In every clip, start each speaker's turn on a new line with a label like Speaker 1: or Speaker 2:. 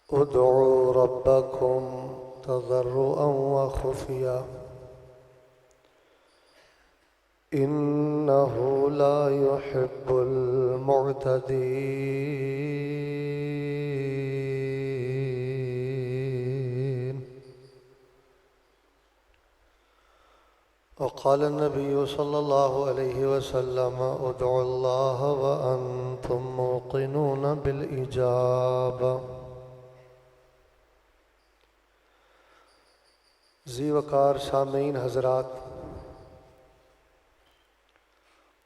Speaker 1: उदऊ रब्बकुम तज़र्रुअन व खुफिया इन्नहु ला युहिब्बुल मुअतदीन। वक़ाल नबी सल्लल्लाहु अलैहि वसल्लम उदउल्लाह व अंतुम मूक़िनून बिल इजाबा। ज़ी वक़ार सामीन हज़रात,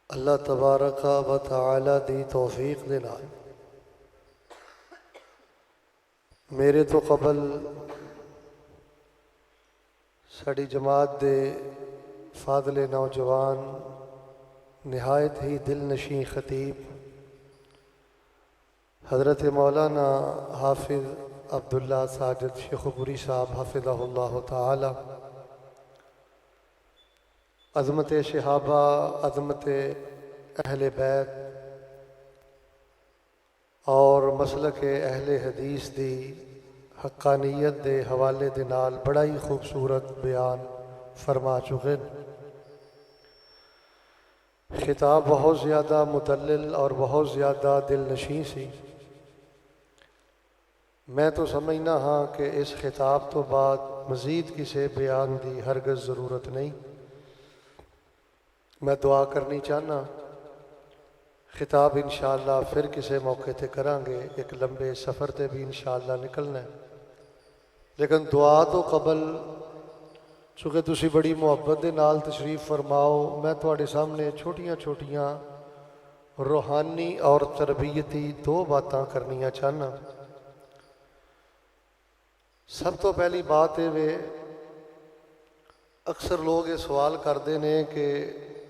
Speaker 1: अल्लाह तबारक व तआला दी तौफीक दे नाल मेरे तो कबल साड़ी जमात दे फादले नौजवान नहायत ही दिल नशी खतीब हज़रत मौलाना हाफिज़ अब्दुल्ला साजिद शेखुपुरी साहब हाफिज़हुल्लाह ताला अज़मत शहाबा, अज़मत अहले बैत और मसलक अहले हदीस दी हक्कानियत दे हवाले दे नाल बड़ा ही खूबसूरत बयान फरमा चुके। खिताब बहुत ज़्यादा मुदल्लिल और बहुत ज़्यादा दिल नशी सी। मैं तो समझना हाँ कि इस खिताब तो बाद मज़ीद किसी बयान की हरगज़ ज़रूरत नहीं। मैं दुआ करनी चाहना, खिताब इंशाअल्लाह फिर किसी मौके ते करांगे, एक लंबे सफ़र ते भी इंशाअल्लाह निकलना है। लेकिन दुआ तो कबल चूँकि तुसी बड़ी मुहब्बत दे नाल तशरीफ़ फरमाओ, मैं तुहाडे सामने छोटियां छोटियां रूहानी और तरबियती दो बातां करनियां चाहना। सब तो पहली बात ये वे, अक्सर लोग ये सवाल करते हैं कि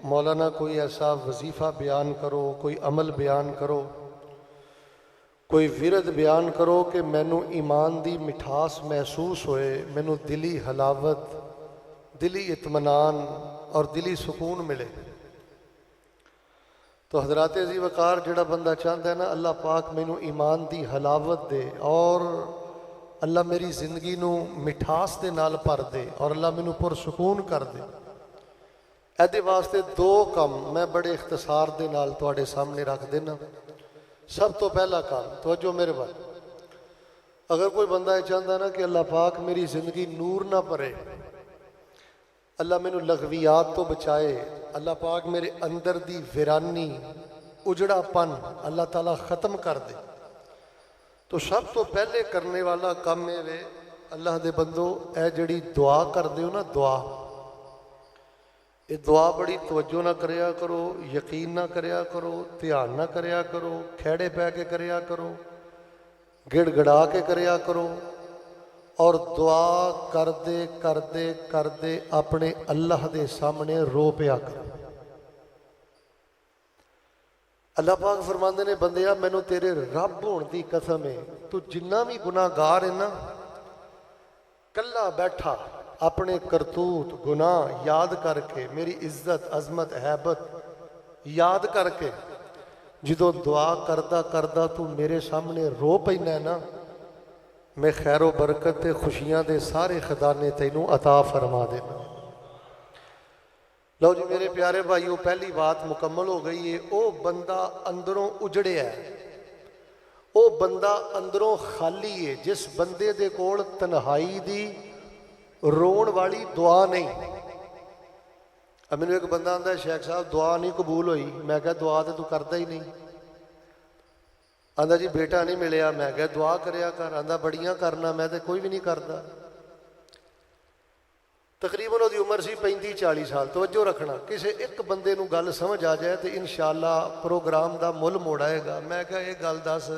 Speaker 1: मौलाना कोई ऐसा वजीफ़ा बयान करो, कोई अमल बयान करो, कोई विरद बयान करो कि मैनू ईमान दी मिठास महसूस होए, मैनू दिली हलावत, दिली इत्मीनान और दिली सुकून मिले। तो हज़रात जी वकार जिहड़ा बंदा चाहता है ना अल्लाह पाक मैनू ईमान दी हलावत दे और अल्लाह मेरी जिंदगी नू मिठास दे नाल भर दे और अल्लाह मैनू पुरसकून कर दे, एदे वास्ते दो काम मैं बड़े इख्तिसार दे नाल तुहाडे सामने रख देना। सब तो पहला काम, तवज्जो मेरे बाल, अगर कोई बंदा ये चाहता ना कि अल्लाह पाक मेरी जिंदगी नूर ना भरे, अल्लाह मैनू लग़वियात तो बचाए, अल्लाह पाक मेरे अंदर दी वीरानी उजड़ापन अल्लाह ताला ख़त्म कर दे, तो सब तो पहले करने वाला काम है वे अल्लाह दे बंदो, ए जड़ी दुआ कर दो ना, दुआ, ये दुआ बड़ी तवज्जो ना करया करो, यकीन ना करया करो, ध्यान ना करया करो, खेड़े पै के करया करो, गिड़गड़ा के करया करो और दुआ करदे करदे करदे अपने अल्लाह दे सामने रो पिया करो। अल्लाह पाक फरमांदे ने, बंदिया मैनू तेरे रब होने की कसम है, तू जिन्ना भी गुनाहगार है ना, कल्ला बैठा अपने करतूत गुनाह याद करके, मेरी इज्जत अजमत हैबत याद करके जो दुआ करदा करदा तू मेरे सामने रो पैना ना, मैं खैरो बरकत ते खुशियां दे सारे खजाने तैनू अता फरमा देना। लो जी मेरे प्यारे भाईओ, पहली बात मुकम्मल हो गई है। वो बंदा अंदरों उजड़िया है, वो बंदा अंदरों खाली है जिस बंदे दे कोल तन्हाई दी रोण वाली दुआ नहीं। अब मैनू एक बंदा आंदा, शेख साहब दुआ नहीं कबूल हुई। मैं कहा दुआ तो तू करता ही नहीं। आंदा जी बेटा नहीं मिलया। मैं कहा दुआ करया कर। आंदा बड़ियां करना, मैं तो कोई भी नहीं करता। तकरीबन उसकी उम्र सी 35-40 साल। तवज्जो रखना, किसी एक बंदे नू गल समझ आ जाए तो इंशाअल्लाह प्रोग्राम का मुल मोड़ आएगा। मैं कहा यह गल दस,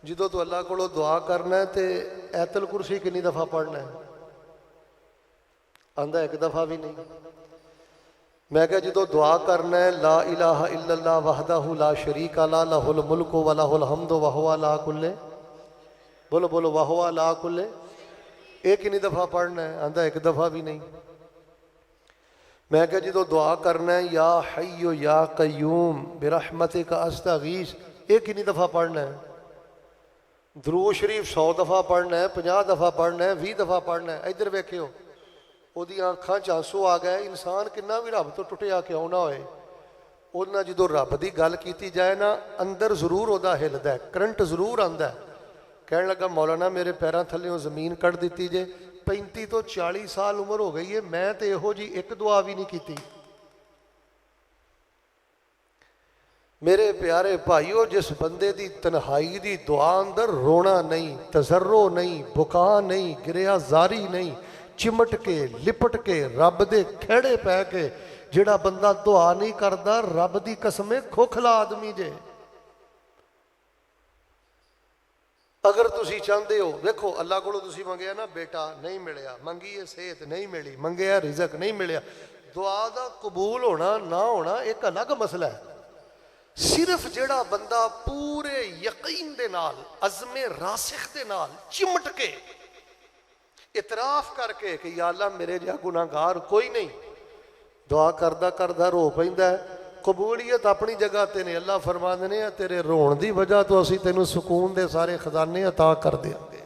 Speaker 1: जो तू अल्लाह को दुआ करना है तो ऐतल कुरसी कितनी दफ़ा पढ़ना है? आंदा एक दफ़ा भी नहीं। मैं क्या जो दुआ करना है ला इलाहा इल्लल्लाह वहदहू ला शरीका ला लहुल मुल्कु व लहुल हम्दु व हुवा ला कुल्ले, बोलो बोलो व हुवा ला कुल्ले, एक कितनी दफ़ा पढ़ना है? आंदा एक दफ़ा भी नहीं। मैं क्या जो दुआ करना है या हय्यु या कय्यूम बिरहमतिका अस्तगीस, एक कितनी दफ़ा पढ़ना है? दरूद शरीफ 100 दफ़ा पढ़ना है, 50 दफ़ा पढ़ना है, 20 दफ़ा पढ़ना है। इधर वेखियो ਉਹਦੀਆਂ ਅੱਖਾਂ 'ਚ ਆਂਸੂ ਆ ਗਏ। ਇਨਸਾਨ ਕਿੰਨਾ ਵੀ ਰੱਬ ਤੋਂ ਟੁੱਟਿਆ ਕਿਉਂ ਨਾ ਹੋਏ, ਉਹਦੇ ਨਾਲ ਜਦੋਂ ਰੱਬ ਦੀ ਗੱਲ ਕੀਤੀ ਜਾਏ ਨਾ, ਅੰਦਰ ਜ਼ਰੂਰ ਉਹਦਾ ਹਿੱਲਦਾ, ਕਰੰਟ ਜ਼ਰੂਰ ਆਉਂਦਾ। ਕਹਿਣ ਲੱਗਾ ਮੌਲਾਨਾ ਮੇਰੇ ਪੈਰਾਂ ਥੱਲੇੋਂ ਜ਼ਮੀਨ ਕੱਢ ਦਿੱਤੀ ਜੇ, 35 ਤੋਂ 40 ਸਾਲ ਉਮਰ ਹੋ ਗਈ ਹੈ, ਮੈਂ ਤੇ ਇਹੋ ਜੀ ਇੱਕ ਦੁਆ ਵੀ ਨਹੀਂ ਕੀਤੀ। मेरे प्यारे भाईओ, जिस बंदे दी तन्हाई दी दुआ अंदर रोना नहीं, तजर्रो नहीं, बुका नहीं, गिरिया जारी नहीं, चिमट के लिपट के रब दे खेड़े पै के जिहड़ा बंदा दुआ नहीं करता, रब दी कसमें खोखला आदमी जे। अगर तुसी चाहते हो, देखो अल्लाह कोलों तुसी मंगया ना बेटा नहीं मिलिया, मंगी है सेहत नहीं मिली, मंगया रिजक नहीं मिलिया, दुआ दा कबूल होना ना होना एक अलग मसला है। सिर्फ जिहड़ा बंदा पूरे यकीन दे नाल, अज़मे रासिख दे नाल चिमट के इतराफ करके कि या अल्लाह मेरे जिहा गुनाहगार कोई नहीं, दुआ करदा करदा रो पैंदा है। कबूलियत अपनी जगह ते ने, अल्लाह फरमांदे ने तेरे रोण दी वजह तो असीं तैनूं सुकून दे सारे खजाने अता कर देंगे।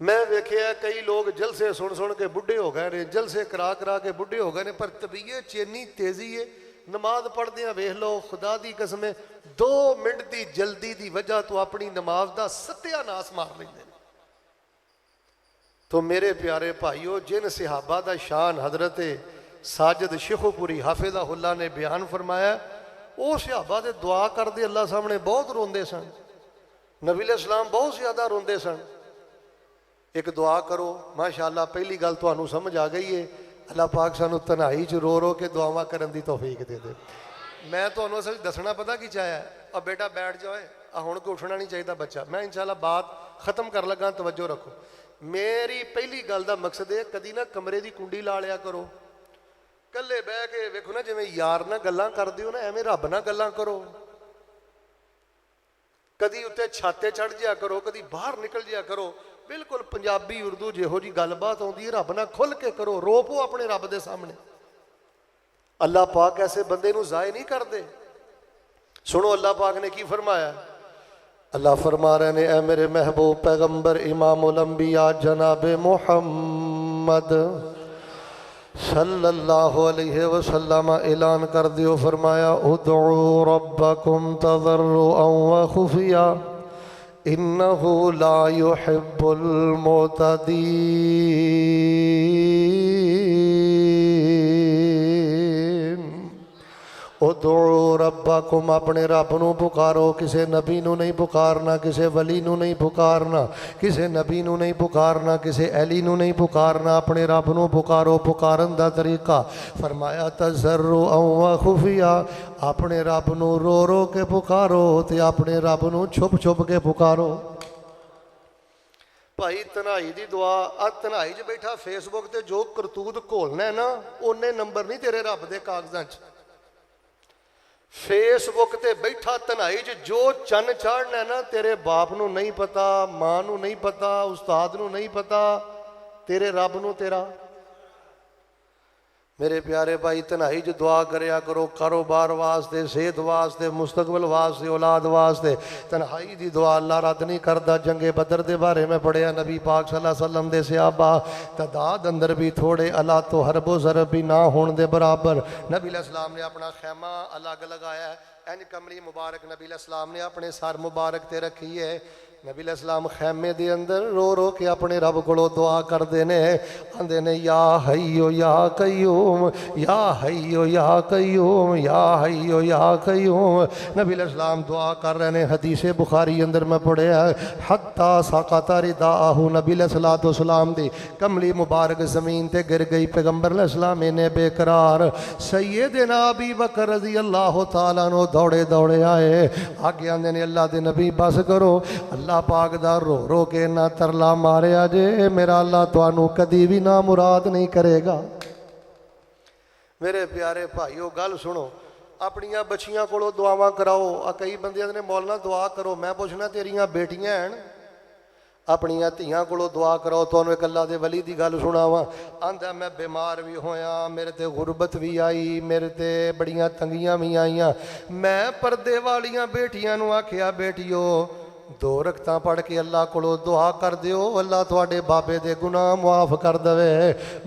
Speaker 1: मैं वेखिया कई लोग जलसे सुन सुन के बुढ़े हो गए ने, जलसे करा करा के बुढ़े हो गए ने, पर तबीयत च इन्नी तेजी है, नमाज पढ़दे वेख लो खुदा दी कसम 2 मिनट की जल्दी की वजह तो अपनी नमाज का सत्यानाश मार लेंगे। तो मेरे प्यारे भाईओ, जिन सिहाबा का शान हजरत साजिद शेखोपुरी हाफिज़हुल्लाह ने बयान फरमाया, वो सिहाबा दे दुआ करते अल्लाह सामने बहुत रोंदे सन, नबी अलैहिस्सलाम बहुत ज़्यादा रोंदे सन। एक दुआ करो माशाअल्लाह, पहली गल तुहानू समझ आ गई है, अल्लाह पाक सानू तन्हाई च रो रो के दुआवां करन दी तौफीक दे दे। मैं तुहानू असल दसना पता की चाहया, अब बेटा बैठ जाओ, हुण कोई उठना नहीं चाहिए बच्चा, मैं इंशाअल्लाह बात खत्म कर लगा, तवज्जो रखो। मेरी पहली गल का मकसद है, कदी ना कमरे की कुंडी ला लिया करो, कल्ले बह के वेखो ना जिवें यार ना गल्लां करदे हो ना, एवें रब नाल गल्लां करो। कदी उत्ते छाते चढ़ जाया करो, कदी बाहर निकल जाया करो, बिल्कुल पंजाबी उर्दू जिहो जी गलबात आउंदी है रब नाल खुल के करो, रो पो अपने रब दे सामने। अल्लाह पाक ऐसे बंदे नूं ज़ाय नहीं करदे। सुनो अल्लाह पाक ने की फरमाया, अल्लाह फरमा रहे ने, ऐ मेरे महबूब पैगंबर इमामुल अंबिया जनाब मुहम्मद सल्लल्लाहु अलैहि वसल्लम ऐलान कर दियो, फरमाया उदू रब्बकुम तज़र्रुअन व खुफिया इन्नहु ला युहिब्बुल मुअतदीन। उदू रब्बकुम, अपने रब नूं पुकारो, किसी नबी नूं नहीं पुकारना, किसी वली नूं नहीं पुकारना, किसी नबी नूं नहीं पुकारना, किसी अली नूं नहीं पुकारना, अपने रब नूं पुकारो। पुकारन दा तरीका फरमाया तज़र्रुअन व खुफिया, अपने रब नूं रो रो के पुकारो ते अपने रब नूं छुप छुप के पुकारो। भाई तन्हाई दी दुआ, आ तन्हाई च बैठा फेसबुक ते जो करतूत घोलना है ना, उन्ने नंबर नहीं तेरे रब दे कागजां च। फेसबुक ते बैठा तन्हाई च जो चन चाढ़ना है ना, तेरे बाप नूं नहीं पता, मां नूं नहीं पता, उस्ताद नूं नहीं पता, तेरे रब नूं तेरा। मेरे प्यारे भाई तन्हाई च दुआ करया करो, कारोबार वास्ते, सेहत वास्ते, मुस्तकबिल वास्ते, औलाद वास्ते। तन्हाई दी दुआ अल्लाह रद्द नहीं करता। जंगे बदर के बारे में पढ़िया, नबी पाक सल्लल्लाहु अलैहि वसल्लम दे सहाबा तादाद अंदर भी थोड़े, अल्लाह तो हरबो ज़रब भी ना होने दे बराबर। नबी अलैहिस्सलाम ने अपना खैमा अलग लगाया है, इंज कमली मुबारक नबी अलैहिस्सलाम ने अपने सर मुबारक ते रखी है। नबी अलैहिस्सलाम खैमे दे अंदर रो रो के अपने रब कोलों दुआ करते ने, आंदे ने या हय्यो या कय्यूम, या हय्यो या कय्यूम, या हय्यो या कय्यूम। नबी अलैहिस्सलाम दुआ कर रहे हैं। हदीसे बुखारी अंदर मैं पढ़िया, हत्ता साक़ता रिदाअहु, नबी अलैहिस्सलाम दी कमली मुबारक जमीन ते गिर गई। पैगंबर अलैहिस्सलाम इन्हें बेकरार। सैयदना अबू बकर रज़ियल्लाहु तआला अन्हु दौड़े दौड़े आए, आगे आंदे ने अल्लाह दे नबी बस करो, अल्लाह पाक दा रो रो के ना तरला मारिया जे, मेरा अल्लाह तुहानू कदी भी ना मुराद नहीं करेगा। मेरे प्यारे भाईओ गल सुनो, अपनिया बच्चियां कोलों दुआवां कराओ। कई बंदे ने मौलना दुआ करो, मैं पुछना तेरियां बेटियां हैं, अपनिया धियां कोलों दुआ कराओ। तुहानू एक अल्लाह दे वली दी गल सुनावा, आंदा मैं बीमार भी होया, मेरे ते गुरबत भी आई, मेरे ते बड़ियां तंगियां भी आईयां। मैं पर्दे वालियां बेटियां नू आखिया, बेटियो दो रकतां पढ़ के अल्लाह कोलों दुआ कर दिओ, अल्लाह तुहाडे बाबे दे गुनाह मुआफ कर देवे।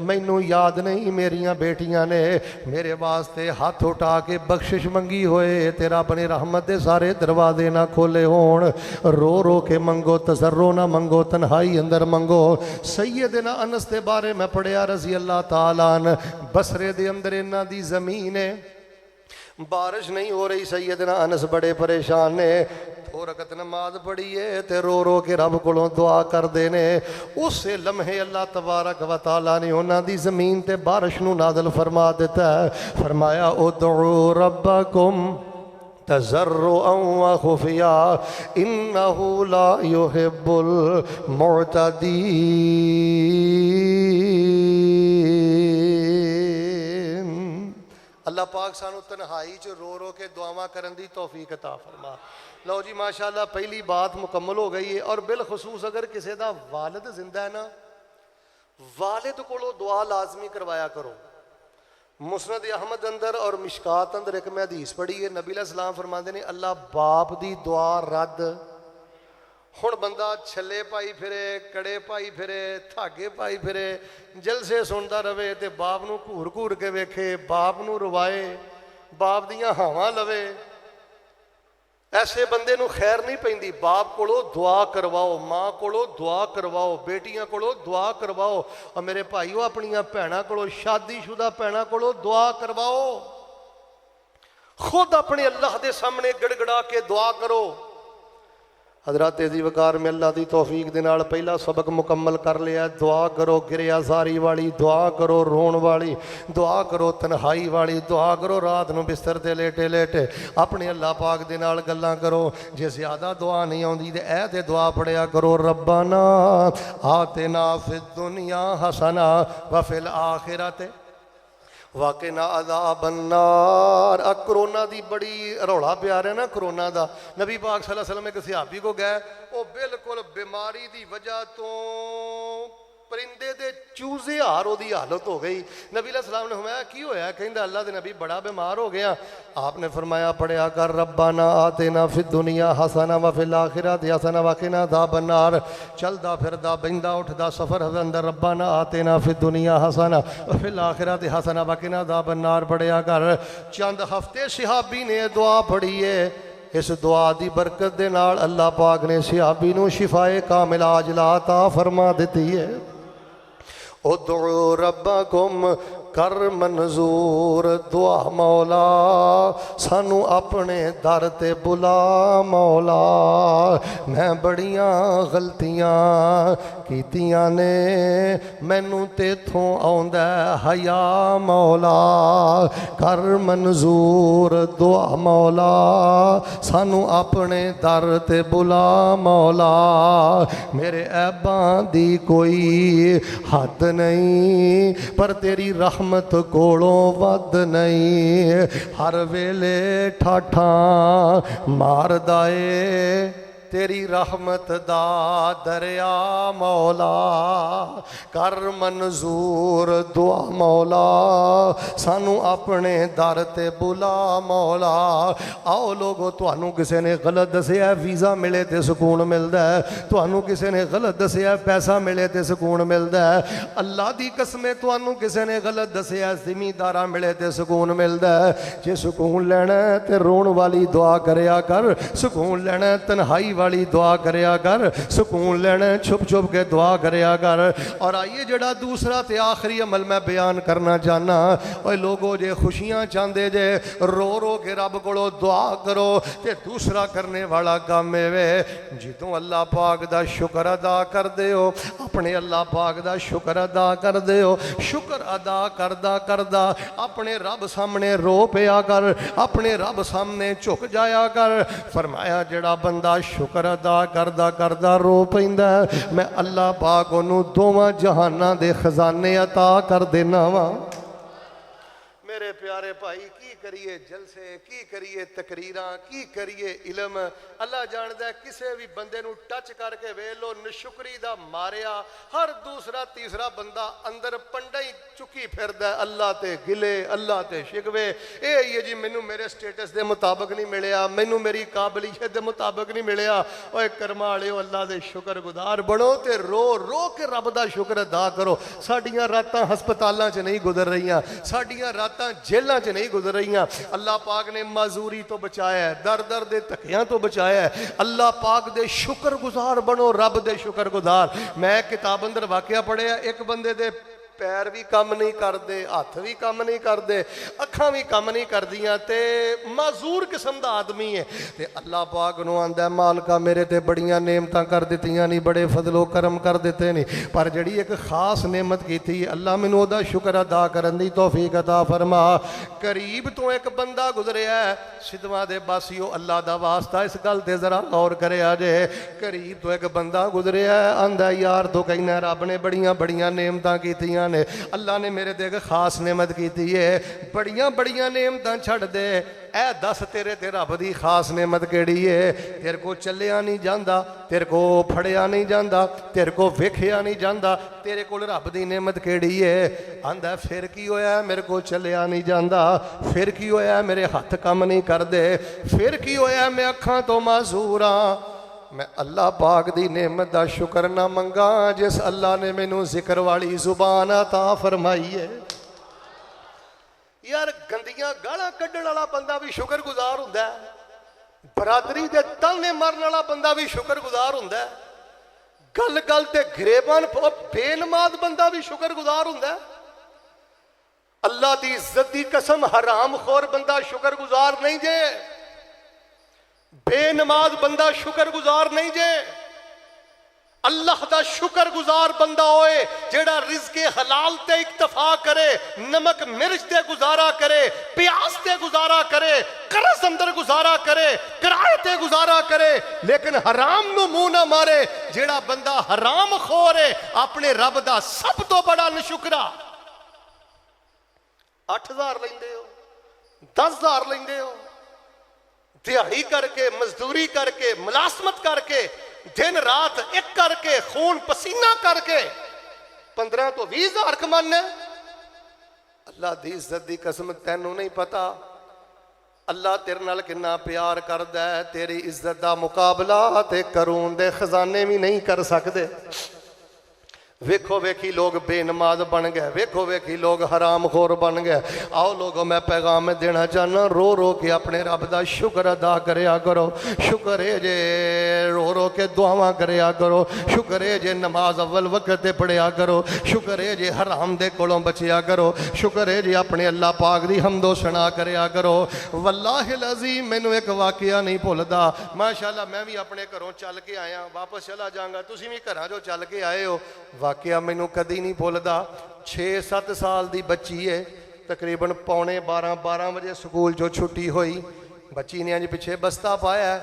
Speaker 1: मैनू याद नहीं मेरियां बेटियां ने मेरे वास्ते हाथ उठा के बख्शिश मंगी होए ते रब ने रहमत दे सारे दरवाजे ना खोले होण। रो रो के मंगो, तसर्रो ना मंगो, तन्हाई अंदर मंगो। सैयदना अनस दे बारे मैं पढ़िया रज़ी अल्लाह ताला अन, बसरे दे अंदर इन्हां दी ज़मीन है, बारिश नहीं हो रही। सैयदना अनस बड़े परेशान ने, दो रकत नमाज पढ़ी है ते रो रो के रब कोलों दुआ करदे ने। उस लम्हे अल्लाह तबारक व तआला ने उन्हां दी ज़मीन ते बारिश नूं नाज़िल फरमा दिता है। फरमाया उदउ रब्बकुम तज़र्रुअन व खुफिया इन्नहु ला युहिब्बुल मुअतदीन। अल्लाह पाक सानू तन्हाई च रो रो के दुआवां करन दी तौफीक अता फरमा। लो जी माशाअल्लाह पहली बात मुकम्मल हो गई है। और बिलखसूस अगर किसी का वालिद जिंदा है ना, वालिद कोलों दुआ लाजमी करवाया करो। मुस्नद अहमद अंदर और मिशकात अंदर एक मैं हदीस पढ़ी है, नबी अलैहिस्सलाम फरमाते ने अल्लाह बाप दी दुआ रद्द। हुण बंदा छले पाई फिरे, कड़े पाई फिरे, धागे पाई फिरे, जलसे सुनता रवे ते बाप नूं घूर घूर के वेखे, बाप नूं रवाए, बाप दियां हावां लवे, ऐसे बंदे नूं खैर नहीं पैंदी। बाप कोलों दुआ करवाओ, माँ कोलों दुआ करवाओ, बेटियां कोलों दुआ करवाओ। और मेरे भाईओ अपनियां भैणां कोलों, शादीशुदा भैणां कोलों दुआ करवाओ। खुद अपने अल्लाह के सामने गड़गड़ा के दुआ करो। हजरत तेजी वकार में अल्लाह की तौफीक दे नाल पहला सबक मुकम्मल कर लिया। दुआ करो गिरयाजारी वाली, दुआ करो रोण वाली, दुआ करो तन्हाई वाली, दुआ करो रात नूं बिस्तर ते लेटे लेटे अपने अल्लाह पाक दे नाल गल्लां करो। जे ज़्यादा दुआ नहीं आउंदी ते ऐ ते दुआ पढ़िया करो, रब्बाना आतिना फिद दुनिया हसना व फिल आखिरत वाक़िना अज़ाबन्नार। कोरोना की बड़ी रौला प्यार है ना कोरोना का। नबी पाक सल्लल्लाहु अलैहि वसल्लम एक सहाबी को गए, वो बिल्कुल बीमारी की वजह तो परिंदे दे चूजे हार ओदी हालत हो गई। नबी अलैहिस्सलाम ने फरमाया की होया? कहंदा अल्लाह दे नबी बड़ा बीमार हो गया। आपने फरमाया पढ़िया कर रब्बाना आतिना फिद दुनिया हसना व फिल आखिरति हसना व क़िना अज़ाबन्नार। चलदा फिरदा बहिंदा उठदा सफर दे अंदर रब्बाना आतिना फिद दुनिया हसना व फिल आखिरति हसना व क़िना अज़ाबन्नार पढ़िया कर। चंद हफ्ते सहाबी ने दुआ पढ़ी है। इस दुआ की बरकत दे नाल अल्लाह पाक ने सहाबी नूं शिफाए कामिला अजला अता फरमा दी है। उदउ रब्बकुम कर मंजूर, दुआ मौला सानू अपने दर ते बुला मौला। मैं बड़ियां गलतियां कीतियां ने, मैनू तेथों आउंदा हया मौला। कर मंजूर दुआ मौला सानू अपने दर ते बुला मौला। मेरे ऐबां दी कोई हद नहीं, पर तेरी रहमत कोलों वध नहीं। हर वेले ठाठा मारदा ए तेरी रहमत दा दरिया मौला। कर मंजूर दुआ मौला सानू अपने दर ते बुला मौला। आओ लोगो, तुहानू किसी ने गलत दसिया वीज़ा मिले तो सुकून मिलता है, तुहानू किसी ने गलत दसिया पैसा मिले तो सुकून मिलता है। अल्लाह दी कसमें तुहानू किसी ने गलत दसिया जिमीदारा मिले तो सुकून मिलता है। जे सुकून लेना तो रोण वाली दुआ करया कर, सुकून लेना तन्हाई वाली दुआ करया कर, सुकून लेना छुप छुप के दुआ करया कर। और आइए जड़ा दूसरा ते आखिरी अमल मैं बयान करना चाहना। और लोगों जे खुशियां चाहते जे रो रो के रब कोलों दुआ करो ते दूसरा करने वाला काम वे जिदों अल्लाह पाक दा शुक्र अदा करदे हो, अपने अल्लाह पाक दा शुक्र अदा करदे हो, शुक्र अदा करदा करदा अपने रब सामने रो पिया कर, अपने रब सामने झुक जाया कर। फरमाया जड़ा बंदा शुक्र अदा करदा करदा रो पैंदा, मैं अल्लाह पाक उन्होंने दोवां जहानां दे खजाने अता कर देना वा। मेरे प्यारे भाई की करिए जलसे, की करिए तकरीरां, की करिए इलम। अल्लाह जानदा किसी भी बंदे नूं टच करके वेख लो, नशुकरी दा मारिया हर दूसरा तीसरा बंदा अंदर पंडा ही चुकी फिरदा, अल्लाह ते गिले, अल्लाह ते शिकवे। ये जी मैनू मेरे स्टेटस के मुताबिक नहीं मिलिया, मैनू मेरी काबलियत के मुताबिक नहीं मिलिया। ओए कर्मा वालिओ, अल्लाह दे शुक्र गुजार बनो ते रो रो के रब दा शुक्र अदा करो। साडियां रातां हस्पतालां च नहीं गुजर रही, साडियां रातां जेलों च नहीं गुजर रही। अल्लाह पाक ने माजूरी तो बचाया है, दर दर दे धक्कियां तो बचाया है। अल्लाह पाक दे शुक्र गुजार बनो, रब दे शुक्र गुजार। मैं किताब अंदर वाकया पढ़िया, एक बंदे दे पैर भी काम नहीं करते, हथ भी काम नहीं करते, अखां भी काम नहीं करदियां, ते माजूर किस्म का आदमी है। ते अल्लाह पाक नूं आंदा मालका मेरे ते बड़ियां नेमतां कर दित्तियां नहीं, बड़े फजलो करम कर दिते नहीं, पर जिहड़ी एक खास नेमत कीती अल्लाह मैनूं ओहदा शुक्र अदा करन दी तौफीक अता फरमा। करीब तो एक बंदा गुजरिया है, सिद्धवां दे बासियो अल्लाह दा वास्ता इस गल ते जरा गौर करिया जे। करीब तो एक बंदा गुजरिया है, आंदा यार तो कहना रब ने बड़ियां बड़ियां नेमतां कीतियां ने, अल्लाह ने मेरे ते एक खास नेमत की है, बड़ियां बड़ियां नेमतां छड़ दे, ऐ दस तेरे ते रब दी खास नेमत केड़ी है। तेरे को चलिया नहीं जांदा, तेरे को फड़िया नहीं जांदा, तेरे को वेखिया नहीं जांदा, तेरे को रब दी नेमत केड़ी है। आंदा फिर की होया, मेरे को चलिया नहीं जांदा, फिर की होया, मेरे हथ काम नहीं करदे, फिर की होया, मैं अखां तो माजूर हाँ। मैं अल्लाह पाक दी नेमत दा शुक्र ना मंगा जिस अल्लाह ने मैनू जिक्र वाली जुबान अता फरमाई है। यार गंदियां गालां कड्ढण वाला बंदा भी शुक्र गुजार हुंदा है, बरादरी दे ताने मारन वाला बंदा भी शुक्र गुजार हुंदा है, गल गल ते गिरेबान बेनमाज बंदा भी शुक्र गुजार हुंदा है। अल्लाह दी इज्जत दी कसम हराम खोर बंदा शुक्र गुजार नहीं जे, बेनमाज बंदा शुक्र गुजार नहीं जे। अल्लाह दा शुक्र गुजार बंदा होए जेड़ा रिज़्क़े हलाल ते इक्तफा करे, नमक मिर्च ते गुजारा करे, प्याज ते गुजारा करे, कर्ज अंदर गुजारा करे, किराए ते गुजारा करे, लेकिन हराम नू मुंह ना मारे। जेड़ा बंदा हराम खोर है अपने रब दा सब तो बड़ा नशुकरा। 8,000 लेंदे हो, 10,000 लेंदे हो, दिहाड़ी करके, मजदूरी करके, मुलाजमत करके, दिन रात एक करके, खून पसीना करके 15 तो 20,000 कमाने। अल्लाह दी इज्जत दी कसम तैनू नहीं पता अल्लाह तेरे नाल किन्ना प्यार करदा है। तेरी इज्जत दा मुकाबला ते करून दे खजाने भी नहीं कर सकते। वेखो वेखी लोग बेनमाज बन गए, वेखो वेखी लोग हराम खोर बन गए। आओ लोगों, मैं पैगाम देना चाहना, रो रो के अपने रब दा शुक्र अदा करया करो। शुक्र है जे रो रो के दुआवां करया करो, शुक्र है जे नमाज अव्वल वक्त ते पढ़िया करो, शुक्र है जे हराम दे कोलों बचिया करो, शुक्र है जे अपने अल्लाह पाक दी हमदो सना करया करो। वल्लाहिल अज़ीम मैनू एक वाकया नहीं भुलदा। माशाअल्लाह मैं भी अपने घरों चल के आया, वापस चला जाऊंगा, तुसीं भी घरां चों चल के आए हो। वाकया मैनू कदी नहीं भुलदा। 6-7 साल की बच्ची है, तकरीबन 11:45 बजे स्कूल जो छुट्टी हुई, बच्ची ने अंज पिछे बस्ता पाया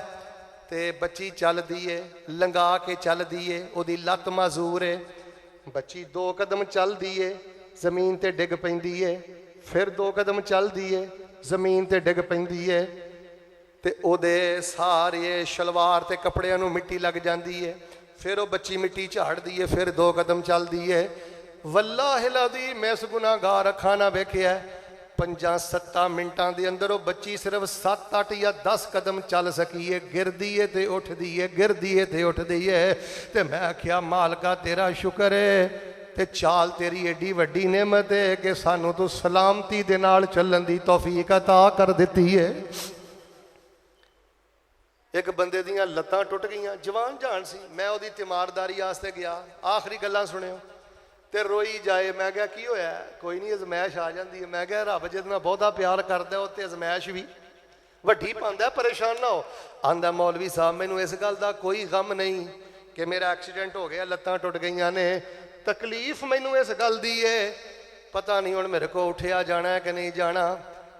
Speaker 1: ते बच्ची चलदी है, लंगा के चलदी है, ओदी लत्त माजूर है। बच्ची 2 कदम चलदी है, जमीन ते डिग पैंदी है, फिर 2 कदम चलदी है, जमीन ते डिग पैंदी है, ते ओदे सारे शलवार ते कपड़ियां नूं मिट्टी लग जाती है। फिर वो बच्ची मिट्टी झाड़ती है, फिर 2 कदम चलती है। वल्लाहिल अज़ीम मैं इस गुनाहगार अखां नाल वेखिया 5-7 मिनटां दे अंदर वो बच्ची सिर्फ 7-8 या 10 कदम चल सकी है। गिरदी है ते उठदी है, गिरदी है ते उठदी है। ते मैं आख्या मालका तेरा शुक्र है ते चाल तेरी एडी वड्डी नेमत है कि सानू तू सलामती दे नाल चलण दी तौफीक अता कर दित्ती है। एक बंदे दियां लत्तां टुट गईयां, जवान जान सी, मैं उहदी तीमारदारी वास्ते गया, आखिरी गल्लां सुनियो ते रोई जाए। मैं क्या की होया? कोई नहीं, अजमैश आ जाती है। मैं क्या रब जिहदे नाल बहुता प्यार करदा उत्ते अजमैश भी वड्डी पांदा, परेशान ना हो। आंदा मौलवी साहब मैनू इस गल का कोई गम नहीं कि मेरा एक्सीडेंट हो गया, लत्तां टुट गईयां ने, तकलीफ मैनू इस गल दी है पता नहीं हुण मेरे को उठिया जाना है कि नहीं जाना।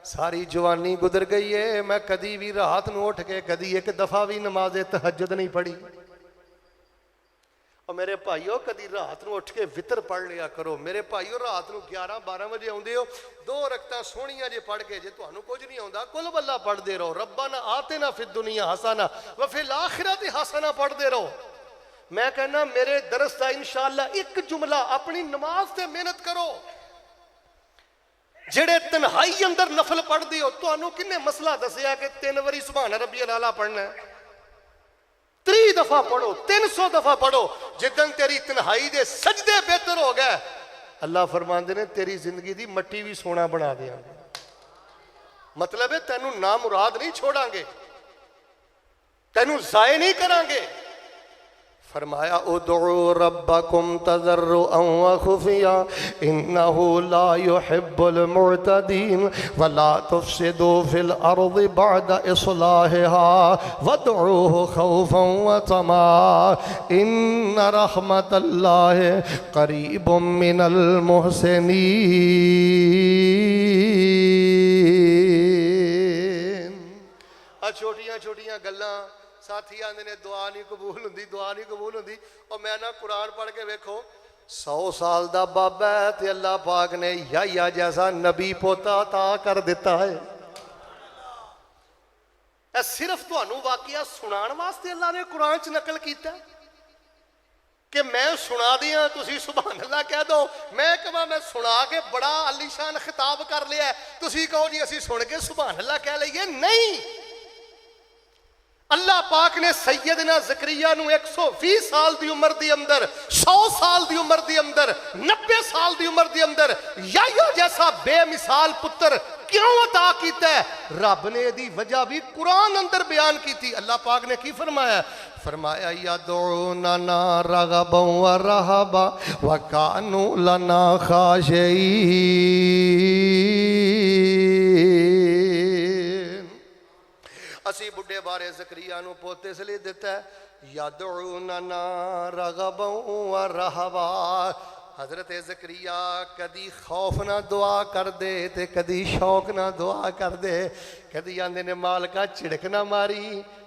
Speaker 1: सारी जवानी गुजर गई है, मैं कदी भी रात नूं उठ के कदी एक दफा भी नमाज़े तहज्जुद नहीं पढ़ी। और मेरे भाईओ कदी रात को उठ के वितर पढ़ लिया करो। मेरे भाईओ रात को 11-12 बजे आते हो, 2 रकतां सोहणियां जे पढ़ के, जे तुहानू कुछ नहीं आता कुल बल्ला पढ़ते रहो। रब्बाना आतिना फिद दुनिया हसना व फिल आखिरति हसना पढ़ते रहो। मैं कहना मेरे दरस का इंशाअल्लाह एक जुमला अपनी नमाज से मेहनत करो। जेड़े तन्हाई अंदर नफल पढ़ते हो, तुहानू किन्ने मसला दसिया कि 3 बारी सुभान रब्बियल आला पढ़ना है? 3 दफा पढ़ो, 300 दफा पढ़ो। जिदन तेरी तन्हाई दे सजदे बेहतर हो गए, अल्लाह फरमाते ने तेरी जिंदगी दी मट्टी भी सोना बना देंगे। मतलब है तेनू ना मुराद नहीं छोड़ांगे, तेनू जाए नहीं करांगे। फरमाया उदउ रब्बकुम तज़र्रुअन व खुफिया इन्नहु ला युहिब्बुल मुअतदीन वला तुफसिदू फिल अर्दि बअद इस्लाहिहा वदउहु खौफन व तमा इन्न रहमतल्लाहि करीबुम मिनल मुहसिनीन। छोटियां छोटियां गल्लां साथी आंदे ने दुआ नहीं कबूल होंदी, दुआ नहीं कबूल होंदी। और मैं ना कुरान पढ़ के वेखो, 100 साल दा बाबा है ते अल्लाह पाक ने याह्या जैसा नबी पोता अता कर दिता है। ऐ सिर्फ तुहानू वाकिया सुनाण वास्ते अल्लाह ने कुरान च नकल किया कि मैं सुना दिया तुसी सुभान अल्लाह कह दो। मैं कहा मैं सुना के बड़ा आलीशान खिताब कर लिया, तुसी कहो जी असी सुन के सुभान अल्लाह कह लईए। नहीं, अल्लाह पाक ने सैयदना ज़करिया नू 120 साल की उम्र के अंदर, 100 साल की उम्र के अंदर, 90 साल की उम्र के अंदर याह्या जैसा बेमिसाल पुत्र क्यों अता किया है? रब ने दी वजह भी कुरान अंदर बयान की थी। अल्लाह पाक ने की फरमाया? फरमाया यदऊना रगबन व रहबा व कानू लना खाशिईन। असी बुढ़े बारे ज़करिया नू पोते इसलिए दिता है यदऊना रगबन व रहबा। हजरत ज़करिया कदी खौफ ना दुआ कर दे ते कदी शौक ना दुआ कर दे। कदी आंदे ने मालका झिड़क ना मारी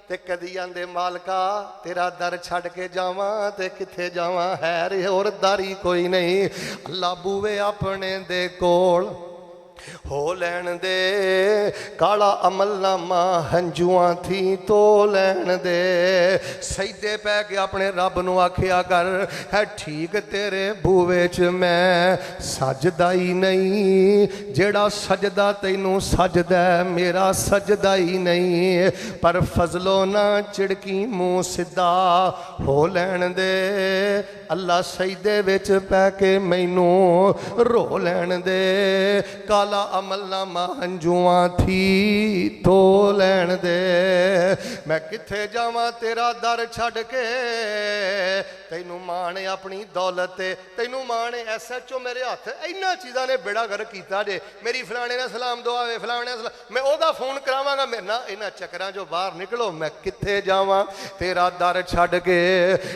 Speaker 1: ते कदी आंदे मालका तेरा दर छड़ के जावां ते किथे जावां, है रे और दर ही कोई नहीं। अल्लाह बूवे अपने दे कोल हो लैन दे, काला अमलनामा हंजुआं थी तो लैन दे। सजदे पै के अपने रब नू आखिया कर है ठीक तेरे बूवे च मैं सजदा ही नहीं, जेड़ा सजदा तैनू सजदा मेरा सजदा ही नहीं। पर फजलो ना चिड़की मुँह सीधा हो लैन दे। अल्लाह सजदे विच पै के मैनू रो लैन दे, काला अमलनामा हंजुआं थी तो लैन दे। मैं किथे जावां तेरा दर छड़ के, तैनू माण अपनी दौलत ते, तैनू माण SHO मेरे हथ इन्हां चीज़ां ने बेड़ा गर्क कीता जे। मेरी फलाने ने सलाम दुआ वे, फलाने ने मैं ओदा फोन करावांगा, मैं ना इन्हां चक्करां चों बाहर निकलो। मैं किथे जावां तेरा दर छड़ के,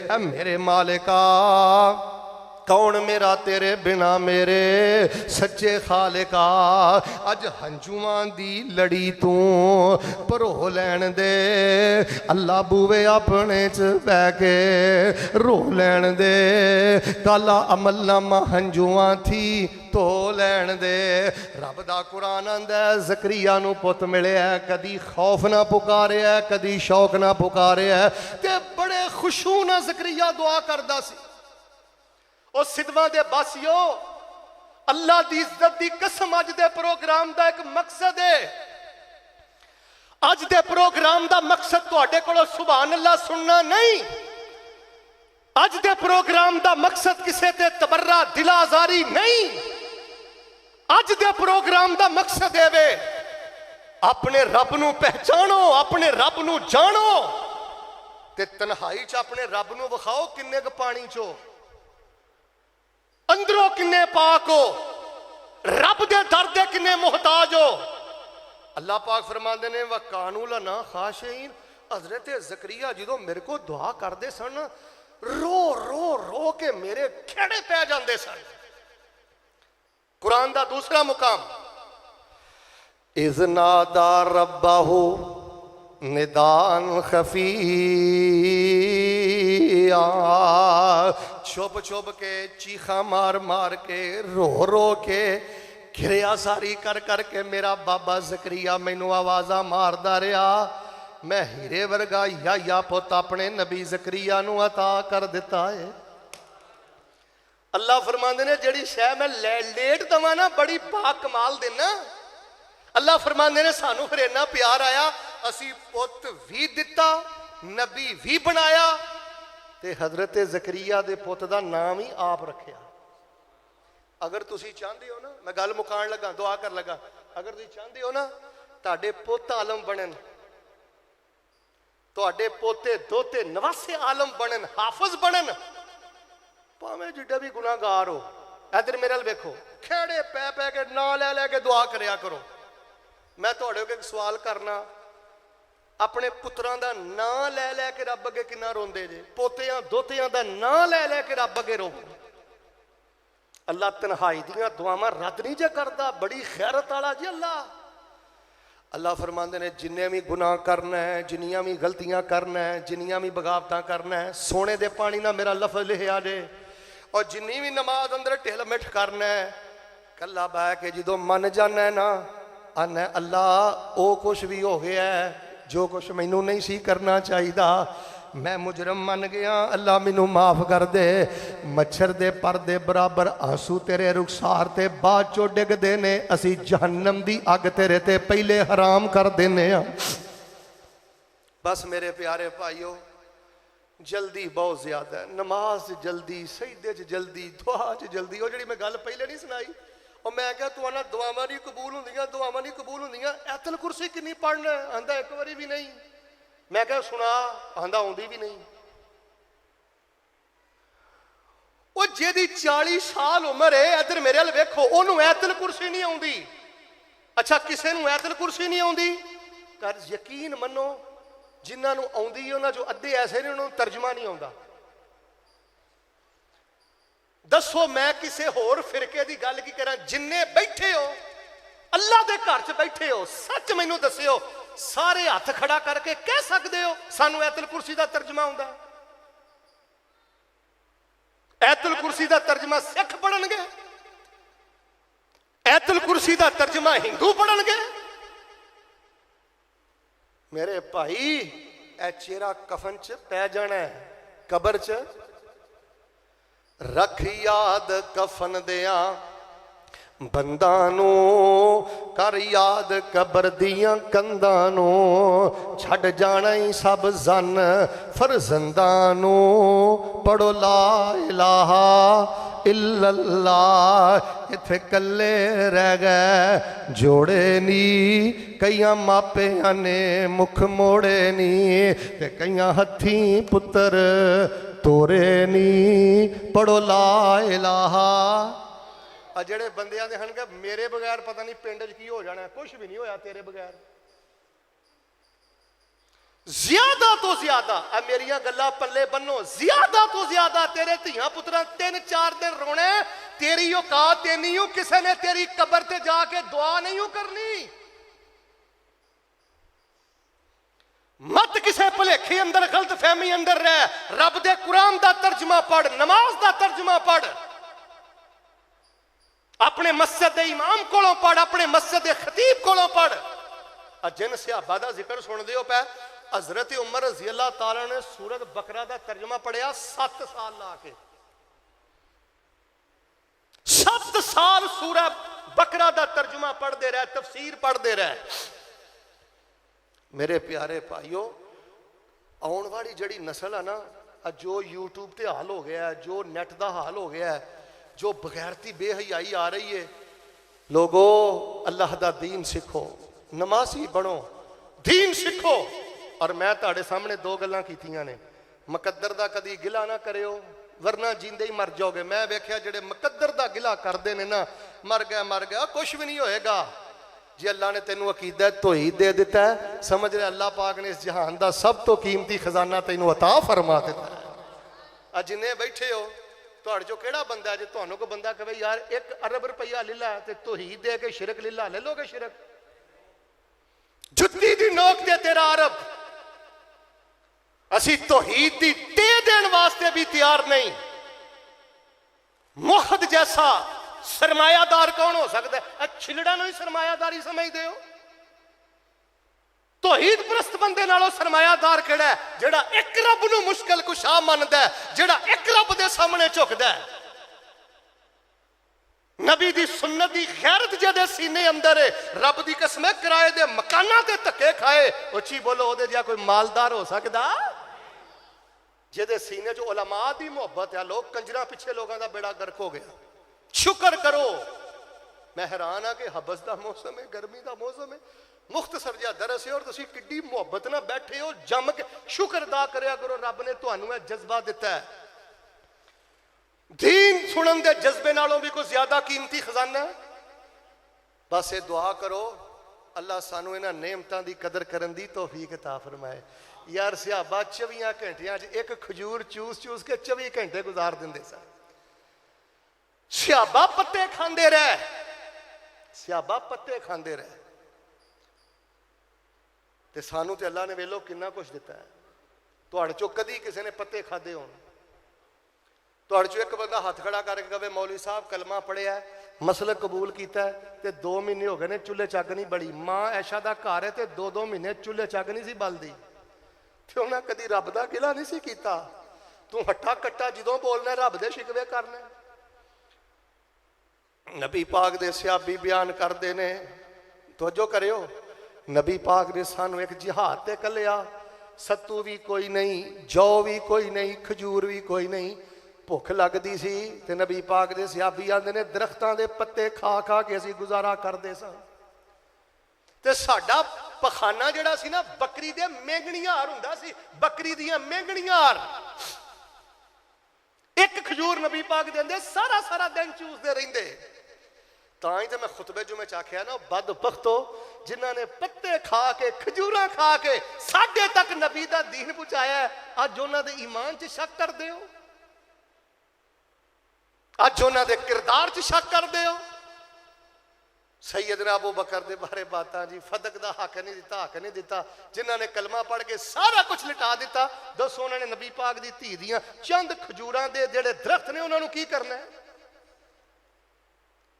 Speaker 1: मेरे मालिका कौन मेरा तेरे बिना मेरे सच्चे खालिका। अज हंजुआं दी लड़ी तू भरो लैन दे। अल्लाह बूवे अपने च बह के रो लैन दे, काला अमलनामा हंजुआं थी तो लैन दे। रब दा कुरान आंदा ज़करिया नू पुत मिलिया, कदी खौफ ना पुकारिया कदी शौक ना पुकारिया, ते बड़े खुशू ना ज़करिया दुआ करदा सी। और सिदवा दे बासियो, अल्लाह दी इज्जत दी कसम अज दे प्रोग्राम दा एक मकसद है। अज दे प्रोग्राम दा मकसद तुहाडे कोलों सुभान अल्लाह सुनना नहीं। अज दे प्रोग्राम दा मकसद किसे ते तबर्रा दिलाजारी नहीं। अज दे प्रोग्राम दा मकसद है वे अपने रब नू पहचानो, अपने रब नू जानो ते तन्हाई च अपने रब नू विखाओ किन्ने क पानी चो, अंदरों किन्ने पाक हो, रब दे दर दे किन्ने मुहताज हो। अल्लाह पाक फरमाते ने व कानू लना खाशिईन। हजरत ज़करिया जो मेरे को दुआ करते सन, रो रो रो के मेरे खेड़े पै जाते सन। कुरान का दूसरा मुकाम, इज़ नादा रब्बाहु निदान खफिया, छुप छुप के, चीखा मार मार के, रो रो के, घिरिया सारी कर करके मेरा बाबा ज़करिया मैनू आवाज़ा मारदा रहा। मैं हीरे वर्गा या पुत अपने नबी ज़करिया नू अता कर दिता है। अल्लाह फरमांदे ने जिहड़ी शै मैं लेट दवां ना बड़ी बाकमाल देना। अल्लाह फरमांदे ने सानू फिर इन्ना प्यार आया, असी पुत भी दिता, नबी भी बनाया, ते हजरत ज़करिया दे पुत दा नाम ही आप रखिया। अगर तुसी चाहते हो ना, मैं गल मुकान लगा, दुआ कर लगा, अगर तुसी चाहते हो ना तुहाडे पुत आलम बनन, तुहाडे पोते दोते नवासे आलम बनन, हाफिज बनन, भावें जिड्डा भी गुनाहगार हो, इधर मेरे अल वेखो, खेड़े पै पै के ना लै लै के दुआ करया करो। मैं तुहाडे कोल एक सवाल करना, अपने पुत्रां दा नां लै लै के रब अगे किन्ना रोंदे जे, पोतियां दोतियां दा नां लै लै के रब अगे रो। अल्लाह तन्हाई दियां दुआवां रद्द नहीं जे करदा, बड़ी खैरत वाला जी अल्लाह। अल्लाह फरमांदे ने जिन्ने भी गुनाह करना है, जिन्नियां भी गलतियां करना है, जिन्नियां भी बगावतां करना है, सोने दे पानी ना मेरा लफज लिखिया जे, और जिन्नी भी नमाज अंदर ढिल मिठ करना है, कला बह के जो मन जाना है ना, आना अल्लाह वो कुछ भी हो गया है जो कुछ मैनू नहीं सी करना चाहिए, मैं मुजरम मन गया, अल्लाह मैनू माफ कर दे। मच्छर दे पर दे बराबर आंसू तेरे रुखसार ते बाद चो डिगदे ने, असी जहन्नम दी अग तेरे ते पहले हराम कर देने। बस मेरे प्यारे भाईओ, जल्दी बहुत ज्यादा है, नमाज जल्दी, सजदे च जल्दी, दुआ च जल्दी। वो जी मैं गल पहले नहीं सुनाई, और मैं क्या तू आना दुआवां नहीं कबूल होंदियां, दुआवां नहीं कबूल होंदियां, ऐतल कुरसी किन्नी पढ़ना, आंदा एक बारी भी नहीं। मैं क्या सुना, आंदा आउंदी भी नहीं। वो जेदी 40 साल उम्र है, इधर मेरे अल वेखो, ओनू ऐतल कुरसी नहीं आउंदी। अच्छा किसे नू ऐतल कुरसी नहीं आउंदी, कर यकीन मनो जिन्हां नू आउंदी है उन्हां चों अद्धे ऐसे ने उन्हां नू तर्जमा नहीं आउंदा। दसो मैं किसे होर फिरके दी गल की करा, जिन्ने बैठे हो अल्लाह दे घर च बैठे हो, सच मैनू दस्सिओ, सारे हाथ खड़ा करके कह सकते हो सानू ऐतल कुरसी का तर्जमा आउंदा? ऐतल कुरसी का तर्जमा सिख पढ़नगे, ऐतल कुरसी का तर्जमा हिंदू पढ़नगे? मेरे भाई ए चेहरा कफन च पै जाना है, कबर च रख याद कफन दिया बंदा नू, कर याद कबर दियां कंधां नू, छड़ जाना ही सब जन फरजंदां नू, पढ़ो ला इलाहा इल्लल्लाह। इत्थे कल्ले रह गए जोड़े नी, कईयां मापियां ने मुख मोड़े नी, ते कईयां हथी पुत्र तोरे नी, पढ़ो ला इलाहा। जेड़े बंदे आते हैं मेरे बगैर पता नहीं पिंड की हो जाना, कुछ भी नहीं होया तेरे बगैर। ज्यादा तो ज्यादा मेरिया गल्लां पल्ले बनो, ज्यादा तो ज्यादा तेरे धियां पुत्रां 3-4 दिन रोने, तेरी औकात नहीं हो, किसी ने तेरी कबर ते जाके दुआ नहीं हो करनी। मत किसे भुलेखे अंदर, गलत फहमी अंदर रह, रब दे कुरान दा तर्जमा पढ़, नमाज दा तर्जमा पढ़, अपने मस्जिद के इमाम कोलों पढ़, अपने मस्जिद के खतीब कोलों पढ़। जिन सहाबा का जिक्र सुनते हो पै, हजरत उमर रज़ी अल्लाह तआला ने सूरत बकरा का तर्जमा पढ़िया 7 साल ला के, 7 साल सूरत बकरा का तर्जमा पढ़ते रहे, तफसीर पढ़ते रहे। मेरे प्यारे भाईओ, आने वाली जड़ी नस्ल है ना, जो यूट्यूब ते हाल हो गया है, जो नेट का हाल हो गया है, जो बगैरती बेहयाई आ रही है, लोगो अल्लाह दा दीन सीखो, नमाजी बनो, दीन सीखो। और मैं तुहाडे सामने 2 गल्लां कीतियां ने, मुकद्दर दा कदी गिला ना करियो वरना जींदे ही मर जाओगे। मैं वेख्या जेड़े मुकद्दर दा गिला करते हैं ना, मर गया, कुछ भी नहीं होएगा। जे अल्लाह ने तेनू अकीदा धोई दे दिता है, समझ रहे अल्लाह पाक ने इस जहान का सब तो कीमती खजाना तेनू अता फरमा दिता है। जिन्ने बैठे हो तुहाडे चो केड़ा बंदा है, जे तुहानू कोई बंदा कहे यार 1 अरब रुपया ले ला ते तौहीद दे के शिरक ले ला, ले लोगे शिरक? जुत्ती दी नोक ते तेरा अरब, असी तौहीद दी दे देने वास्ते भी तैयार नहीं। मुहद जैसा सरमायादार कौन हो सकता है? छिलड़ा ही सरमायादारी समझते हो? तौहीद परस्त बंदे नालों सरमायादार किहड़ा है? जिहड़ा एक रब नूं मुश्किल कुशा मनदा है, जिहड़ा एक रब दे सामने झुकदा है। नबी दी सुन्नत दी गैरत जिहदे सीने अंदर है, रब दी कसम है किराए दे मकानां ते धक्के खाए, उची बोलो ओहदे जिहा कोई मालदार हो सकदा? जिहदे सीने च उलमा दी मुहब्बत है। लोग कंजरां पिछे लोगों का बेड़ा गर्क हो गया। शुक्र करो, मैं हैरान हाँ कि हबस का मौसम है, गर्मी का मौसम है, मुख्तसर जिहा दरस है और तुसीं किड्डी मुहब्बत नाल बैठे हो जम के। शुक्र अदा करया करो, रब ने तुहानूं यह जज्बा दिता है। दीन सुनन दे जज्बे नालों भी कोई ज्यादा कीमती खजाना है। बस ये दुआ करो अल्लाह सानू इन्हां नेमतां दी कदर करन दी तौफीक अता फरमाए। यार सहाबा 24 घंटियां एक खजूर चूस चूस के 24 घंटे गुजार देंदे सन। सहाबा पत्ते खांदे रहे, सहाबा पत्ते खांदे रहे, ते सानू ते अल्लाह ने वेलो किन्ना कुछ दिता है। तुहाडे चों कदी किसी ने पत्ते खाधे होण? तुहाडे चों एक बंदा हथ खड़ा करके कहे मौलवी साहब कलमा पढ़िया, मसलक कबूल किया ते 2 महीने हो गए ने चुल्हे चग नहीं बड़ी। मां ऐशा दा घर है ते 2-2 महीने चुल्हे चग नहीं सी बलदी, ते उन्हें कदी रब दा गिला नहीं सी कीता। तू हट्टा कट्टा जदों बोलना रब दे शिकवे करना। नबी पाक दे सहाबी बयान करते ने, तवज्जो करियो, नबी पाक ने सानू एक जिहाद ते कलिया। सत्तू भी कोई नहीं, जौ भी कोई नहीं, खजूर भी कोई नहीं, भुख लगती सी ते नबी पाक दे सहाबी आंदे ने दरख्तां दे पत्ते खा खा के असीं गुजारा करते सन। ते साडा पखाना जिहड़ा सी ना बकरी दे मेंगणीहार हुंदा सी, बकरी दियां मेंगणीहार। एक खजूर नबी पाक देंदे, सारा सारा दिन चूसदे रहिंदे। तां ही तो मैं खुतबे जो में आख्या ना, बदबख्तो जिन्हां ने पत्ते खा के खजूरां खा के साडे तक नबी दा दीन पहुंचाया है, अज उन्हां दे ईमान च शक करदे हो, अज उन्हां दे किरदार च शक करदे हो। सैयदना अबू बकर दे बारे बातां जी, फदक दा हक नहीं दिता, हक नहीं दिता, जिन्हां ने कलमा पढ़ के सारा कुछ लिटा दिता। दसो उन्होंने नबी पाक दी धी दियां चंद खजूरां दे जेड़े दरख्त ने उन्होंने की करना है?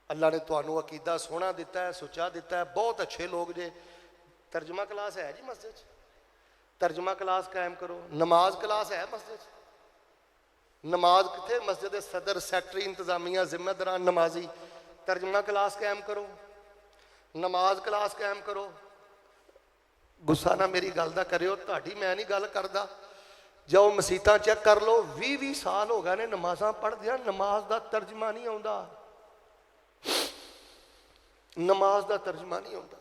Speaker 1: अल्लाह ने तुहानू अकीदा सोहना दिता है, सुचा दिता है। बहुत अच्छे लोग जे। तर्जमा क्लास है जी मस्जिद, तर्जमा क्लास कायम करो। नमाज क्लास है मस्जिद, नमाज किथे? मस्जिद सदर सैकटरी इंतजामिया जिम्मेदारान नमाजी। तर्जमा क्लास कायम करो, नमाज क्लास कायम करो। गुस्सा ना मेरी गल दा करियो, तुहाडी मैं नहीं गल करदा। जाओ मसीतां चेक कर लो, 20-20 साल हो गए ने नमाज़ां पढ़दियां, नमाज दा तर्जमा नहीं आउंदा, नमाज दा तर्जमा नहीं आउंदा।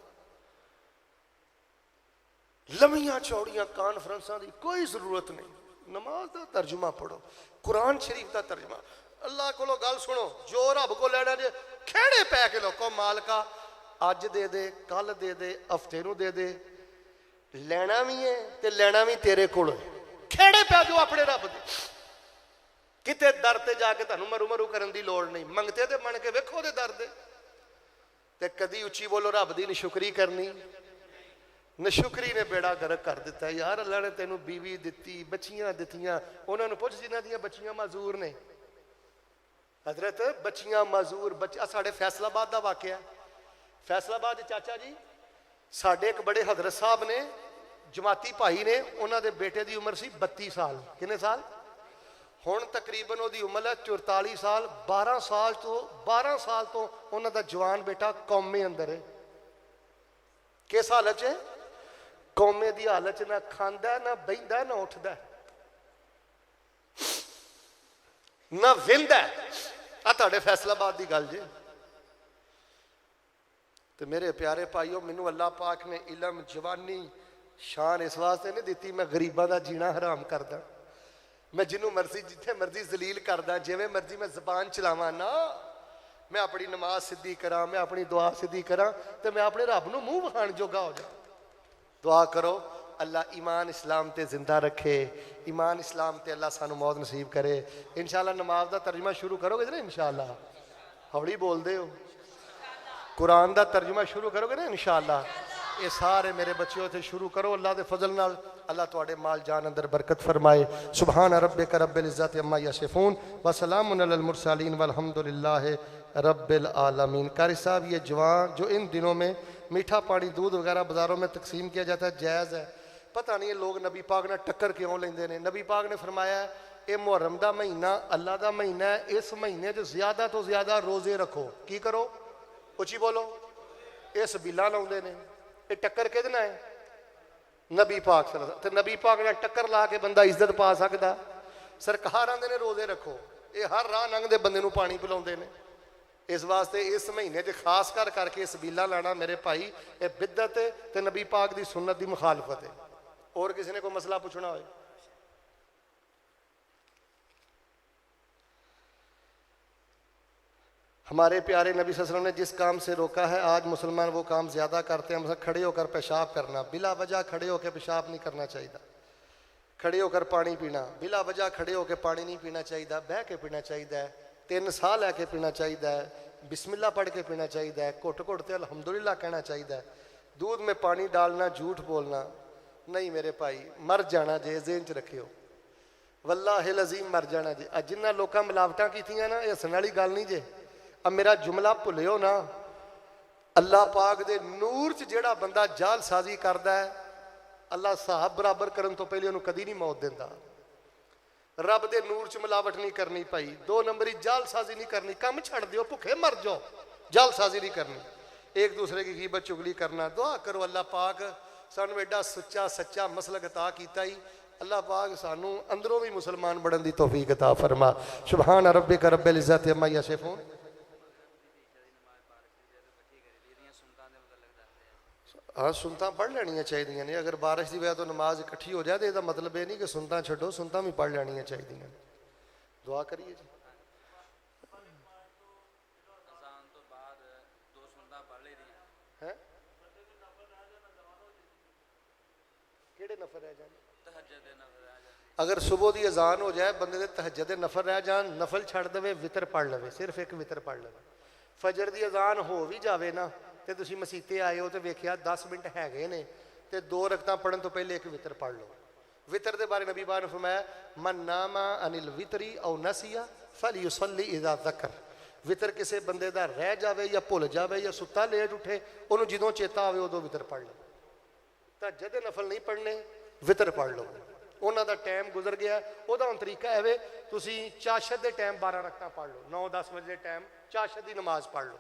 Speaker 1: लम्मियां चौड़ियां कॉन्फ्रेंसां दी कोई जरूरत नहीं, नमाज दा तर्जमा पढ़ो, कुरान शरीफ दा तर्जमा। अल्लाह कोलों गल सुनो, जो रब को लेना जे खेड़े पै के लोगों मालका अज दे दे, कल दे दे, हफ्ते नूं दे दे, लेना भी है ते लेना भी तेरे कोल है। खेड़े पै जाओ अपने रब दे, किते दर ते जाके तुहानूं मरू मरू करन दी लोड़ नहीं। मंगते ते बन के वेखो दे दर दे। ते कदी उच्ची बोलो रब दी नशुकरी करनी, नशुकरी ने बेड़ा गर्क कर दिता। यार अल्लाह ने तेनू बीवी दिती, बच्चियां दित्तियां, उन्होंने पुछ जिन्हां दियां बच्चियां माजूर ने। हजरत बच्चियां माजूर बच्चे, साढ़े फैसलाबाद का वाकया। फैसलाबाद चाचा जी साढ़े एक बड़े हजरत साहब ने, जमाती भाई ने, उन्होंने बेटे की उम्र सी 32 साल। कितने साल? हुण तकरीबन वो उम्र है 44 साल। 12 साल तो उन्होंने जवान बेटा कौमे अंदर है। किस हालत च? कौमे की हालत च, ना खांदा ना बहिंदा ना उठदा ना विंदा। आ तुहाडे फैसलाबाद की गल जे। तो मेरे प्यारे भाईओ, मैनू अल्लाह पाक ने इलम जवानी शान इस वास्ते नहीं दी मैं गरीबां का जीना हराम करदा, मैं जिन्हों मर्जी जिथे मर्जी जलील करदा, जिवें मर्जी मैं जबान चलावां ना। मैं अपनी नमाज सीधी करा, मैं अपनी दुआ सीधी करा, तो मैं अपने रब नूं मूँह विखाण जोगा हो जा। दुआ करो अल्लाह ईमान इस्लाम ते जिंदा रखे, ईमान इस्लाम ते अल्लाह सानू मौत नसीब करे। इंशाअल्लाह नमाज का तर्जमा शुरू करोगे ना? इंशाअल्लाह हौली बोलते हो। कुरान का तर्जमा शुरू करोगे ना? इंशाअल्लाह ये सारे मेरे बच्चों थे शुरू करो अल्लाह के फजल नाल। अल्लाह तुहाडे माल जान अंदर बरकत फरमाए। सुबहान रब्बिक रब्बिल इज्जति अम्मा यसिफून व सलामुन अलल मुरसलीन वल्हम्दुलिल्लाहि रब्बिल आलमीन। कारी साहब, ये जवान जो इन दिनों में मीठा पानी दूध वगैरह बाज़ारों में तकसीम किया जाता है, जायज़ है? पता नहीं ये लोग नबी पाक ने टक्कर क्यों लेंदे ने। नबी पाक ने फरमाया ये मुहर्रम का महीना अल्लाह का महीना है, इस महीने ज़्यादा तो ज़्यादा रोज़े रखो। की करो? उची बोलो। ये सबीला लाउंदे ने, ये टक्कर किहदे नाल है? नबी पाक सल्लल्लाहु अलैहि वसल्लम। नबी पाक ने टक्कर ला के बंदा इज्जत पा सकता? सरकार आंदे ने रोज़े रखो, ये हर राह लंघदे बंदे नूं पानी पिलाउंदे ने। इस वास्ते इस महीने खास कर करके सबीला लाना मेरे भाई ये बिदअत है ते नबी पाक की सुन्नत की मुखालफत है। और किसी ने कोई मसला पूछना हो? हमारे प्यारे नबी सल्लल्लाहु अलैहि वसल्लम ने जिस काम से रोका है आज मुसलमान वो काम ज़्यादा करते हैं। मतलब खड़े होकर पेशाब करना, बिला वजह खड़े होकर पेशाब नहीं करना चाहिए। खड़े होकर पानी पीना, बिला वजह खड़े होकर पानी नहीं पीना चाहिए, बह के पीना चाहिए। 3 साह लैके पीना चाहिए, बिस्मिल्लाह पढ़ के पीना चाहिए, घुट घुट ते अल्हम्दुलिल्लाह कहना चाहिए। दूध में पानी डालना, झूठ बोलना नहीं मेरे भाई, मर जाना जे, ज़हन च रखियो। वल्लाहिल अज़ीम मर जाना जे। जिन्होंने लोगों मिलावटां कीतियां ना, ये हसण वाली गल नहीं जे। अब मेरा जुमला भुलियो ना, अल्लाह पाक दे नूर च जिहड़ा बंदा जालसाजी करदा है, अल्लाह साहब बराबर करन तो पहले उन्होंने कदी नहीं मौत देंदा। रब दे नूर च मिलावट नहीं करनी भाई, 2 नंबरी जालसाजी नहीं करनी, काम छड़ दियो, भुखे मर जाओ, जालसाजी नहीं करनी। एक दूसरे की गीबत चुगली करना। दुआ करो अल्लाह पाक सानू एडा सच्चा सच्चा मसलक अता कीता ही, अल्लाह पाक सानू अंदरों भी मुसलमान बनने की तौफीक अता फरमा। सुबहान रब्बिक रब्बिल इज्जति अम्मा यसिफून। हाँ, सुनता पढ़ लैनियां चाहिए ने। अगर बारिश की वजह तो नमाज इकट्ठी हो जाए तो इसका मतलब ये नहीं कि सुनता छड्डो, सुनता भी पढ़ लैनियां चाहिए। दुआ करिए जी। हैं किहड़े नफर रह जाए? अगर सुबह की अजान हो जाए बंदे दे तहज्जुद दे नफल रह जान, नफल छड़ देवे, वितर पढ़ लवे, सिर्फ एक वितर पढ़ लवे। फजर की अजान हो भी जाए ना तो तुम मसीते आए हो तो वेख्या 10 मिनट है ने तो 2 रकतां पढ़न तो पहले एक वितर पढ़ लो। वितर के बारे नबी पाक ने फरमाया मन नामा अनिल वितरी औ नसिया फलयुसल्ली इज़ा ज़कर। वितर किसी बंदे का रह जाए या भुल जाए या सुता लेट उठे, उन्होंने जो चेता आवे उदों वितर पढ़ लो। तहज्जुद दे नफल नहीं पढ़ने, वितर पढ़ लो। उन्हों का टाइम गुजर गया, वह हम तरीका है तुसी चाशत के टाइम 12 रकतां पढ़ लो, 9-10 बजे टाइम चाशत की नमाज पढ़ लो।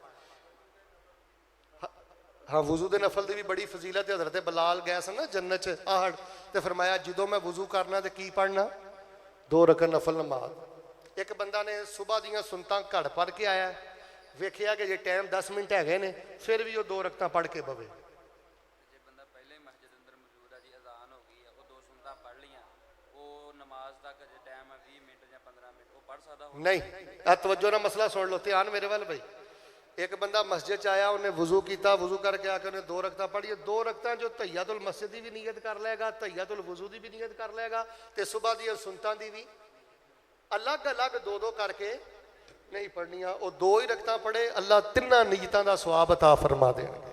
Speaker 1: हाँ, वुजू के नफल की भी बड़ी फजीलत है। हज़रत बिलाल गए सन ना जन्नत आहड़ तो फरमाया जो मैं वुजू करना तो की पढ़ना, 2 रकत नफल नमाज। एक बंदा ने सुबह दियाँ सुनतां घड़ पढ़ के आया, वेख्या कि जे टाइम 10 मिनट है ने फिर भी वो 2 रकतां पढ़ के बवे। नहीं, तवज्जो ना मसला सुन लो, ध्यान मेरे वाल भाई। एक बंदा मस्जिद च आया, उन्हें वजू किया, वजू करके आकर उन्हें 2 रकतां पढ़ी। 2 रकतां जो तहियतुल मस्जिद की भी नीयत कर लेगा, तहियतुल वजू की भी नीयत कर लेगा, तो सुबह दी सुनतां की भी अलग अलग 2-2 करके नहीं पढ़निया। वो 2 ही रकतां पढ़े, अल्लाह 3 नीयतां का सवाब अता फरमा देंगे।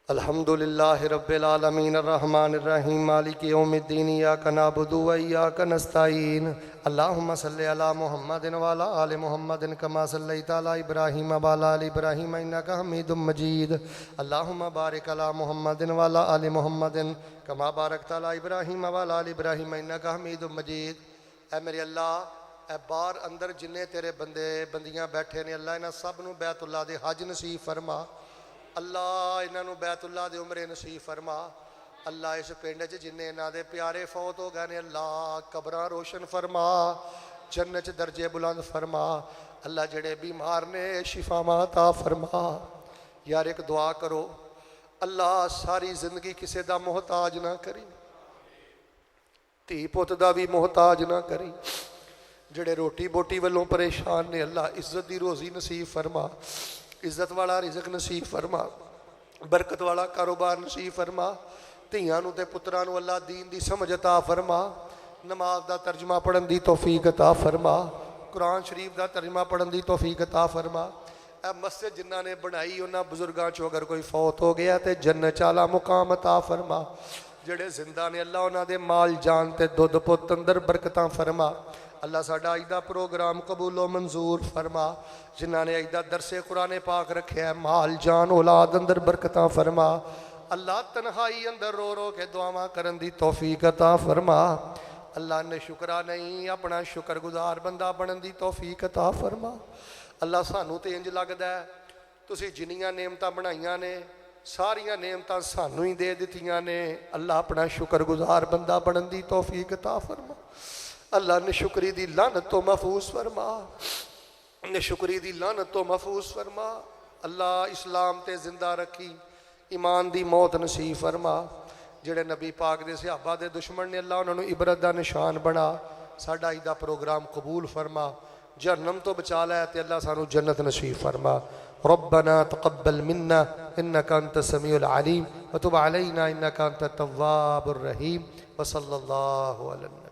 Speaker 1: अल्हम्दुलिल्लाहि रब्बिल आलमीन अर्रहमानिर रहीम मालिकि यौमिद्दीन इय्याका नअबुदु व इय्याका नस्तईन अल्लाहुम्मा सल्लि अला मुहम्मदिन व अला आलि मुहम्मदिन कमा सल्लैता अला इब्राहीम व अला आलि इब्राहीम इन्नका हमीदुम मजीद अल्लाहुम्मा बारिक अला मुहम्मदिन व अला आलि मुहम्मदिन कमा बारकता अला इब्राहीम व अला आलि इब्राहीम इन्नका हमीदुम मजीद। ऐ मेरे अल्लाह, ऐ बाहर अंदर जिन्ने तेरे बंदे बंदियां बैठे ने अल्लाह इन्हां सब नूं बैतुल्लाह दे हज नसीब फरमा। अल्लाह इन्हों बैतुल्लाह दे उमरे नसीब फरमा। अल्लाह इस पिंड च जिन्ने इन्हों दे प्यारे फौत हो गए ने अल्लाह कब्रां रोशन फरमा, जन्नत च दर्जे बुलंद फरमा। अल्लाह जेड़े बीमार ने शिफावां अता फरमा। यार एक दुआ करो, अल्लाह सारी जिंदगी किसी का मोहताज ना करी, धी पुत का भी मोहताज ना करी। जेड़े रोटी बोटी वालों परेशान ने अल्लाह इज्जत की रोज़ी नसीब फरमा, इज्जत वाला रिजक नसीब फरमा, बरकत वाला कारोबार नसीब फरमा। धियां नूं ते पुत्रां नूं अल्लाह दीन दी समझ अता फरमा, नमाज दा तर्जमा पढ़न दी तौफीक अता फरमा, कुरान शरीफ दा तर्जमा पढ़न दी तौफीक अता फरमा। मस्जिद जिन्हों ने बनाई उन्होंने बुजुर्गों चो अगर कोई फौत हो गया तो जन्नत वाला मुकाम अता फरमा। जेड़े जिंदा ने अल्लाह उन्होंने माल जान ते दुध पुत अंदर बरकत फरमा। अल्लाह साडा अज दा प्रोग्राम कबूलो मंजूर फरमा। जिन्होंने अज दा दरसे कुरान पाक रखे माल जान औलाद अंदर बरकत फरमा। अल्लाह तन्हाई अंदर रो रो के दुआवां करन दी तौफीक अता फरमा। अल्लाह ने शुक्रा नहीं अपना शुक्रगुजार बंदा बनन दी तौफीक अता फरमा। अल्लाह सानू तो इंज लगदा है तुसीं जिन्नियां नेमतां बनाईयां ने सारियां नेमतां सानू ही दे दित्तियां ने। अल्लाह अपना शुक्रगुजार बंदा बनन दी तौफीक अता फरमा। अल्लाह ने शुक्री दी लानत तो महफूज फरमा। ने शुक्री दी लानत तो महफूज फरमा। अल्लाह इस्लाम ते जिंदा रखी ईमान दी मौत नसीब फरमा। जेड़े नबी पाक दे सहाबा दे दुश्मन ने अल्लाह उन्होंने इबरत दा निशान बना। साडा अज दा प्रोग्राम कबूल फरमा। जहन्नम तो बचा लै ते अल्लाह सानू जन्नत नसीब फरमा। रब्बना तक़ब्बल मिन्ना इन्नका अंत समीउल अलीम व तुब अलैना इन्नका अंत तव्वाबुर रहीम व सल्लल्लाहु अलैहि